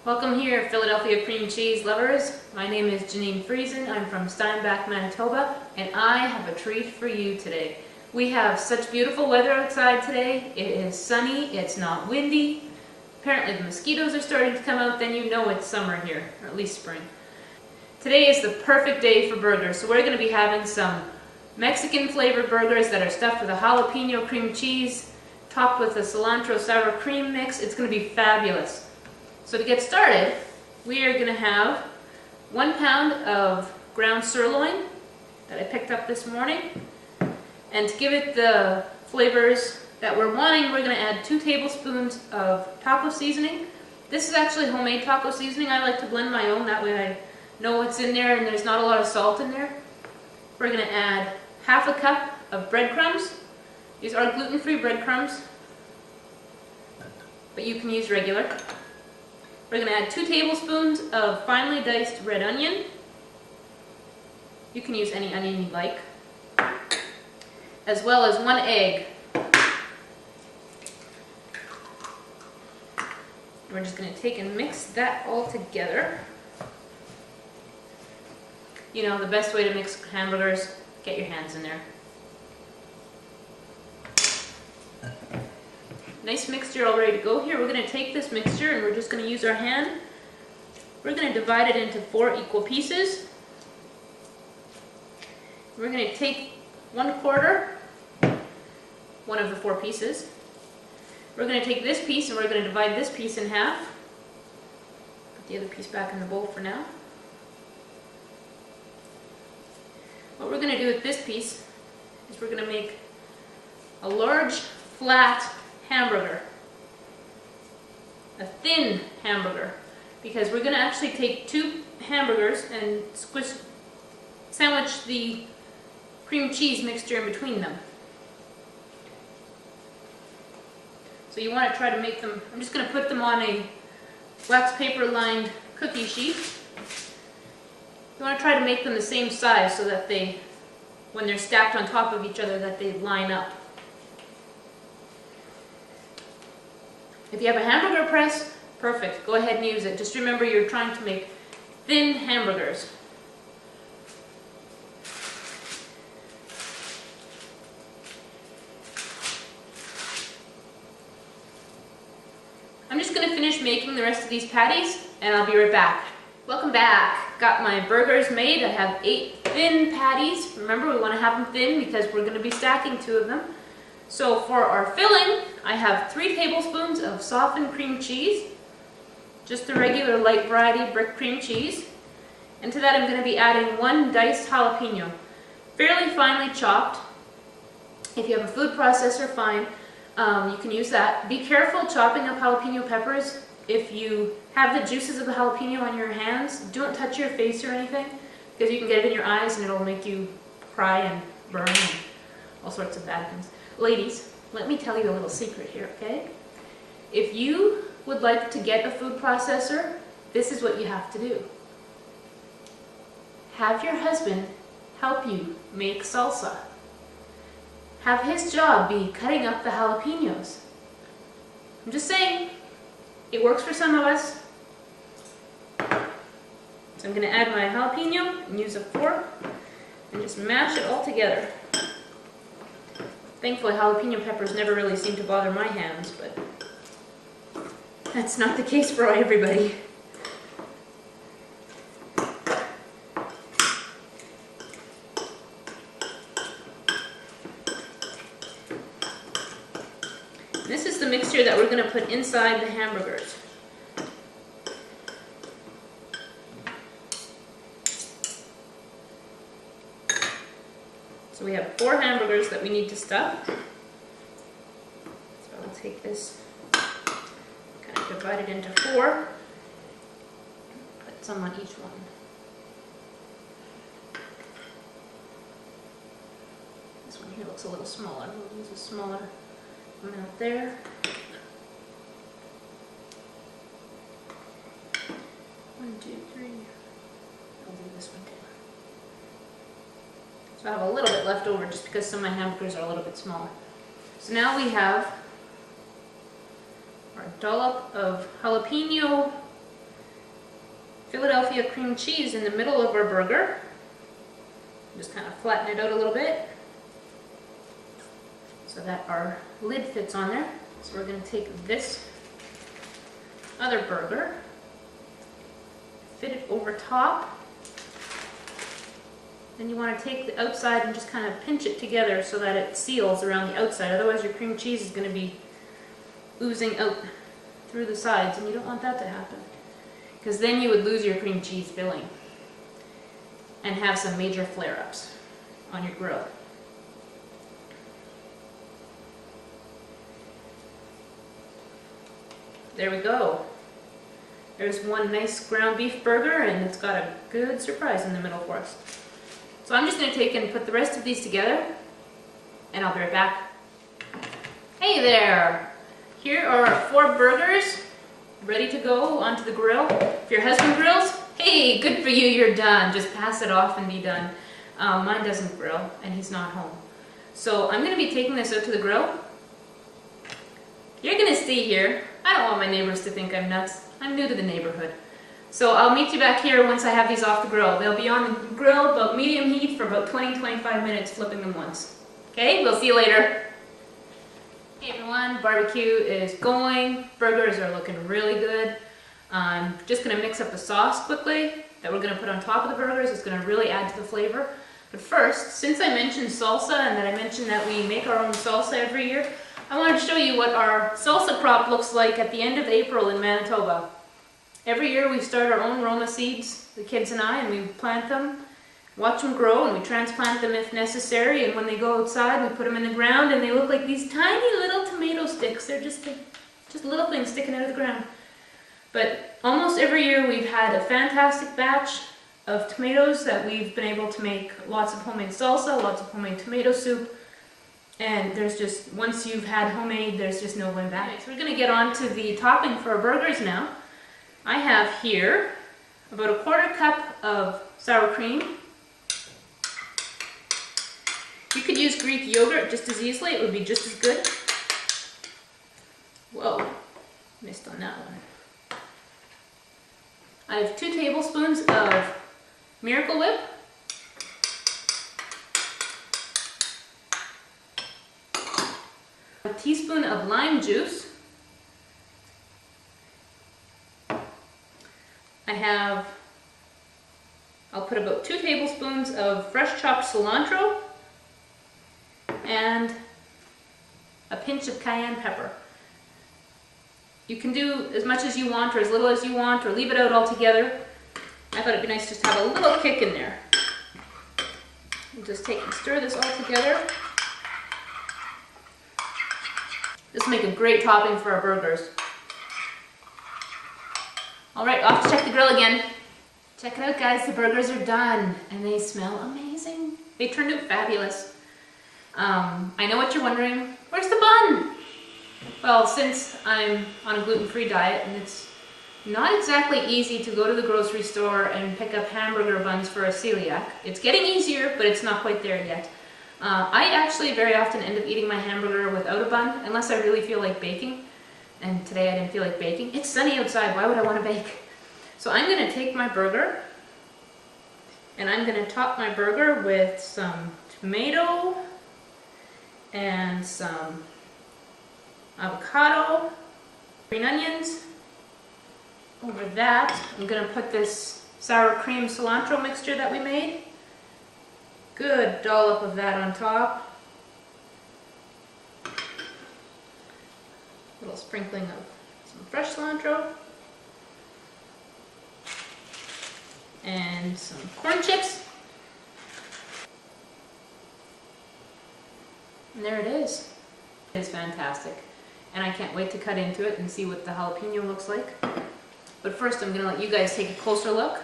Welcome here, Philadelphia cream cheese lovers. My name is Janine Friesen. I'm from Steinbach, Manitoba, and I have a treat for you today. We have such beautiful weather outside today. It is sunny, it's not windy. Apparently the mosquitoes are starting to come out, then you know it's summer here, or at least spring. Today is the perfect day for burgers, so we're going to be having some Mexican flavored burgers that are stuffed with a jalapeno cream cheese, topped with a cilantro sour cream mix. It's going to be fabulous. So to get started, we are going to have 1 pound of ground sirloin that I picked up this morning. And to give it the flavors that we're wanting, we're going to add 2 tablespoons of taco seasoning. This is actually homemade taco seasoning. I like to blend my own, that way I know what's in there and there's not a lot of salt in there. We're going to add half a cup of breadcrumbs. These are gluten-free breadcrumbs, but you can use regular. We're going to add 2 tablespoons of finely diced red onion. You can use any onion you like. As well as 1 egg. We're just going to take and mix that all together. You know, the best way to mix hamburgers, get your hands in there. Nice mixture all ready to go here. We're going to take this mixture and we're just going to use our hand. We're going to divide it into 4 equal pieces. We're going to take 1/4, one of the 4 pieces. We're going to take this piece and we're going to divide this piece in half. Put the other piece back in the bowl for now. What we're going to do with this piece is we're going to make a large, flat hamburger. A thin hamburger. Because we're going to actually take 2 hamburgers and sandwich the cream cheese mixture in between them. So you want to try to make them, I'm just going to put them on a wax paper lined cookie sheet. You want to try to make them the same size so that they, when they're stacked on top of each other, that they line up. If you have a hamburger press, perfect. Go ahead and use it. Just remember you're trying to make thin hamburgers. I'm just going to finish making the rest of these patties and I'll be right back. Welcome back. Got my burgers made. I have 8 thin patties. Remember, we want to have them thin because we're going to be stacking 2 of them. So for our filling, I have 3 tablespoons of softened cream cheese, just the regular light variety brick cream cheese. And to that I'm going to be adding 1 diced jalapeno, fairly finely chopped. If you have a food processor, fine, you can use that. Be careful chopping up jalapeno peppers. If you have the juices of the jalapeno on your hands, don't touch your face or anything, because you can get it in your eyes and it'll make you cry and burn and all sorts of bad things. Ladies, let me tell you a little secret here, okay? If you would like to get a food processor, this is what you have to do. Have your husband help you make salsa. Have his job be cutting up the jalapenos. I'm just saying, it works for some of us. So I'm going to add my jalapeno and use a fork and just mash it all together. Thankfully, jalapeno peppers never really seem to bother my hands, but that's not the case for everybody. This is the mixture that we're going to put inside the hamburgers. So we have 4 hamburgers that we need to stuff. So I'll take this, kind of divide it into 4, put some on each one. This one here looks a little smaller. We'll use a smaller amount there. 1, 2, 3. I'll do this one too. So I have a little bit left over just because some of my hamburgers are a little bit smaller. So now we have our dollop of jalapeno Philadelphia cream cheese in the middle of our burger. Just kind of flatten it out a little bit so that our lid fits on there. So we're going to take this other burger, fit it over top. Then you want to take the outside and just kind of pinch it together so that it seals around the outside. Otherwise your cream cheese is going to be oozing out through the sides, and you don't want that to happen, because then you would lose your cream cheese filling and have some major flare-ups on your grill. There we go. There's one nice ground beef burger, and it's got a good surprise in the middle for us. So I'm just going to take and put the rest of these together, and I'll be right back. Hey there! Here are our 4 burgers ready to go onto the grill. If your husband grills, hey, good for you, you're done. Just pass it off and be done. Mine doesn't grill, and he's not home. So I'm going to be taking this out to the grill. You're going to stay here. I don't want my neighbors to think I'm nuts. I'm new to the neighborhood. So I'll meet you back here once I have these off the grill. They'll be on the grill about medium heat for about 20-25 minutes, flipping them once. Okay, we'll see you later. Hey everyone, barbecue is going. Burgers are looking really good. I'm just going to mix up the sauce quickly that we're going to put on top of the burgers. It's going to really add to the flavor. But first, since I mentioned salsa and that I mentioned that we make our own salsa every year, I wanted to show you what our salsa crop looks like at the end of April in Manitoba. Every year we start our own Roma seeds, the kids and I, and we plant them, watch them grow, and we transplant them if necessary, and when they go outside we put them in the ground and they look like these tiny little tomato sticks. They're just little things sticking out of the ground. But almost every year we've had a fantastic batch of tomatoes that we've been able to make lots of homemade salsa, lots of homemade tomato soup, and there's just, once you've had homemade, there's just no going back. So we're going to get on to the topping for our burgers now. I have here about a 1/4 cup of sour cream. You could use Greek yogurt just as easily, it would be just as good. Whoa, missed on that one. I have 2 tablespoons of Miracle Whip. A teaspoon of lime juice. I'll put about 2 tablespoons of fresh chopped cilantro and a pinch of cayenne pepper. You can do as much as you want or as little as you want, or leave it out altogether. I thought it'd be nice just to have a little kick in there. We'll just take and stir this all together. This will make a great topping for our burgers. Alright, off to check the grill again. Check it out guys, the burgers are done and they smell amazing. They turned out fabulous. I know what you're wondering, where's the bun? Well, since I'm on a gluten-free diet and it's not exactly easy to go to the grocery store and pick up hamburger buns for a celiac. It's getting easier, but it's not quite there yet. I actually very often end up eating my hamburger without a bun, unless I really feel like baking. And today I didn't feel like baking. It's sunny outside, why would I want to bake? So I'm going to take my burger, and I'm going to top my burger with some tomato, and some avocado, green onions. Over that, I'm going to put this sour cream cilantro mixture that we made. Good dollop of that on top. A little sprinkling of some fresh cilantro. And some corn chips. And there it is. It is fantastic. And I can't wait to cut into it and see what the jalapeno looks like. But first I'm going to let you guys take a closer look.